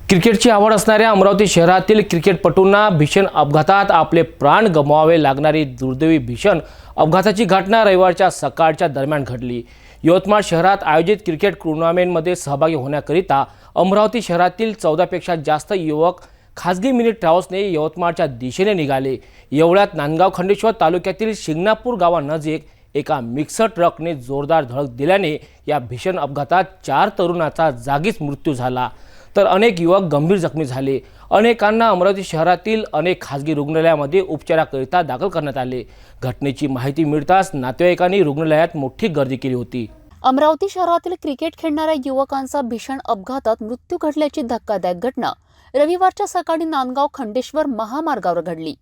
क्रिकेटची आवड असणाऱ्या अमरावती शहरातील क्रिकेटपटूंना भीषण अपघातात आपले प्राण गमवावे लागणारी दुर्दैवी भीषण अपघाताची घटना रविवारच्या सकाळच्या दरम्यान घडली। यवतमाळ शहरात आयोजित क्रिकेट टूर्नामेंटमध्ये सहभागी होण्याकरिता अमरावती शहरातील 14 पेक्षा जास्त युवक खासगी मिनी ट्रॅव्हल्सने यवतमाळच्या दिशेने निघाले। एवढ्यात नांदगाव खंडेश्वर तालुक्यातील शिंगणापूर गावानजीक एका मिक्सर ट्रकने जोरदार धडक दिल्याने या भीषण अपघातात 4 तरुणांचा जागीच मृत्यू झाला, तर अनेक युवक गंभीर जखमी झाले। अनेकांना अमरावती शहरातील अनेक खासगी रुग्णालयामध्ये उपचाराकरिता दाखल करण्यात आले। घटनेची माहिती मिळताच नातेवाईकांनी रुग्णालयात मोठी गर्दी केली होती। अमरावती शहरातील क्रिकेट खेळणाऱ्या युवकांचा भीषण अपघातात मृत्यू घडल्याची धक्कादायक घटना रविवारच्या सकाळी नांदगाव खंडेश्वर महामार्गावर घडली।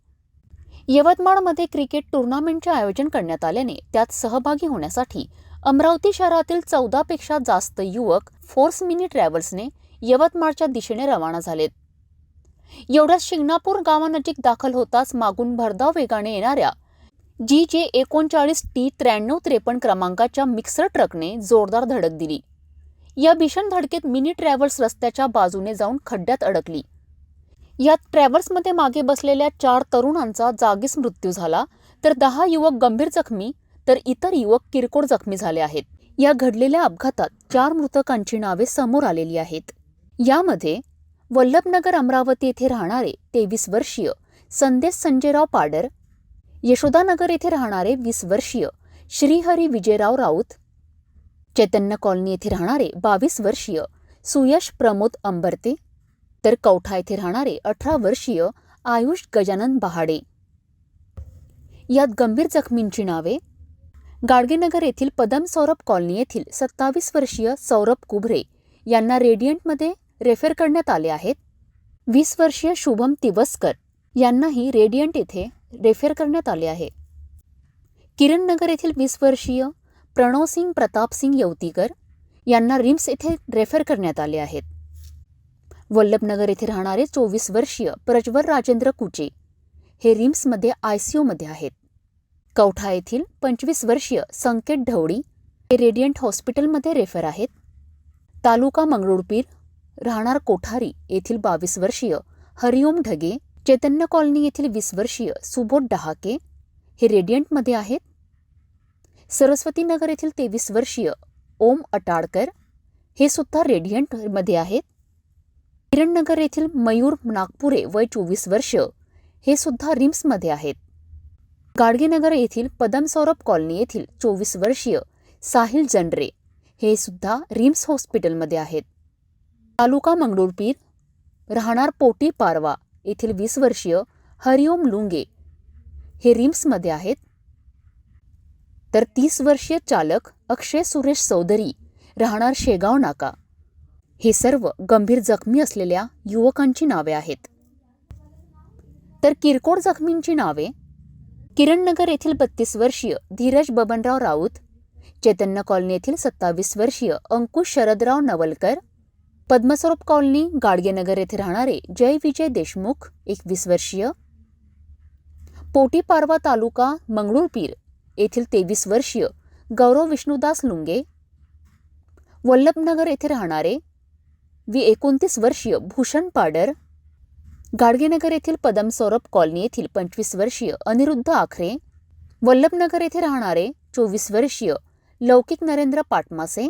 यवतमाळमध्ये क्रिकेट टूर्नामेंटचे आयोजन करण्यात आल्याने त्यात सहभागी होण्यासाठी अमरावती शहरातील 14 पेक्षा जास्त युवक फोर्स मिनी ट्रॅव्हल्सने यवतमाळच्या दिशेने रवाना झालेत। एवढ्यात शिंगणापूर गावानजीक दाखल होताच मागून भरधाव वेगाने येणाऱ्या GJ 39T 9353 क्रमांकाच्या मिक्सर ट्रकने जोरदार धडक दिली। या भीषण धडकेत मिनी ट्रॅव्हल्स रस्त्याच्या बाजूने जाऊन खड्ड्यात अडकली। यात ट्रॅव्हल्समध्ये मागे बसलेल्या 4 तरुणांचा जागीच मृत्यू झाला, तर 10 युवक गंभीर जखमी तर इतर युवक किरकोळ जखमी झाले आहेत। या घडलेल्या अपघातात 4 मृतकांची नावे समोर आलेली आहेत। यामध्ये वल्लभनगर अमरावती येथे राहणारे 23 वर्षीय संदेश संजयराव पाडर, यशोदानगर येथे राहणारे 20 वर्षीय श्रीहरी विजयराव राऊत, चैतन्य कॉलनी येथे राहणारे 22 वर्षीय सुयश प्रमोद अंबरते, तर कौठा येथे राहणारे 18 वर्षीय आयुष गजानन बहाडे। यात गंभीर जखमींची नावे गाडगेनगर येथील पदम सौरभ कॉलनी येथील 27 वर्षीय सौरभ कुभरे यांना रेडियंटमध्ये रेफर करण्यात आले आहेत। 20 वर्षीय शुभम तिवस्कर यांनाही रेडियंट येथे रेफर करण्यात आले आहे। किरण नगर येथील 20 वर्षीय प्रणवसिंग प्रतापसिंग यवतीकर यांना रिम्स येथे रेफर करण्यात आले आहेत। वल्लभनगर येथे राहणारे 24 वर्षीय प्रज्वल राजेंद्र कुचे हे रिम्समध्ये ICU मध्ये आहेत। कौठा येथील 25 वर्षीय संकेत ढवळी हे रेडियंट हॉस्पिटलमध्ये रेफर आहेत। तालुका मंगरुळपीर राहणार कोठारी येथील 22 वर्षीय हरिओम ढगे, चैतन्य कॉलनी येथील 20 वर्षीय सुबोध डहाके हे रेडियंटमध्ये आहेत। सरस्वती नगर येथील 23 वर्षीय ओम अटाळकर हे सुद्धा रेडियंटमध्ये आहेत। किरणनगर येथील मयूर नागपुरे वय 24 वर्ष हे सुद्धा रिम्समध्ये आहेत। गाडगेनगर येथील पदम सौरभ कॉलनी येथील 24 वर्षीय साहिल जनरे हे सुद्धा रिम्स हॉस्पिटलमध्ये आहेत। तालुका मंगरुळपीर राहणार पोटी पारवा येथील 20 वर्षीय हरिओम लुंगे हे रिम्समध्ये आहेत, तर 30 वर्षीय चालक अक्षय सुरेश चौधरी राहणार शेगाव नाका हे सर्व गंभीर जखमी असलेल्या युवकांची नावे आहेत। तर किरकोळ जखमींची नावे किरणनगर येथील 32 वर्षीय धीरज बबनराव राऊत, चैतन्य कॉलनी येथील 27 वर्षीय अंकुश शरदराव नवलकर, पद्मस्वरूप कॉलनी गाडगेनगर येथे राहणारे जय विजय देशमुख 21 वर्षीय, पोटी पारवा तालुका मंगरुळपीर येथील 23 वर्षीय गौरव विष्णुदास लुंगे, वल्लभनगर येथे राहणारे 29 वर्षीय भूषण पाडर, गाडगेनगर येथील पदम सौरभ कॉलनी येथील 25 वर्षीय अनिरुद्ध आखरे, वल्लभनगर येथे राहणारे 24 वर्षीय लौकिक नरेंद्र पाटमासे,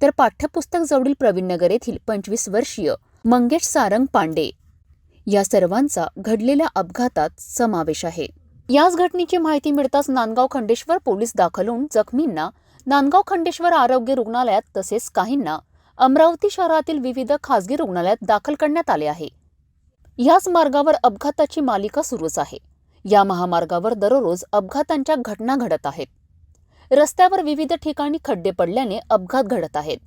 तर पाठ्यपुस्तक जवळील प्रवीणनगर येथील 25 वर्षीय मंगेश सारंग पांडे या सर्वांचा घडलेल्या अपघातात समावेश आहे। याच घटनेची माहिती मिळताच नांदगाव खंडेश्वर पोलीस दाखल होऊन जखमींना नांदगाव खंडेश्वर आरोग्य रुग्णालयात तसेच काहींना अमरावती शहरातील विविध खासगी रुग्णालयात दाखल करण्यात आले आहे। याच मार्गावर अपघाताची मालिका सुरूच आहे। या महामार्गावर दररोज अपघातांच्या घटना घडत आहेत। रस्त्यावर विविध ठिकाणी खड्डे पडल्याने अपघात घडत आहेत।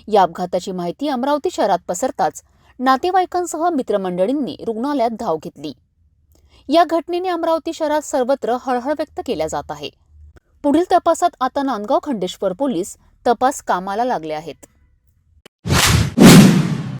या अपघाताची माहिती अमरावती शहरात पसरताच नातेवाईकांसह मित्रमंडळींनी रुग्णालयात धाव घेतली। या घटनेने अमरावती शहरात सर्वत्र हळहळ व्यक्त केल्या जात आहे। पुढील तपासात आता नांदगाव खंडेश्वर पोलीस तपास कामाला लागले आहेत।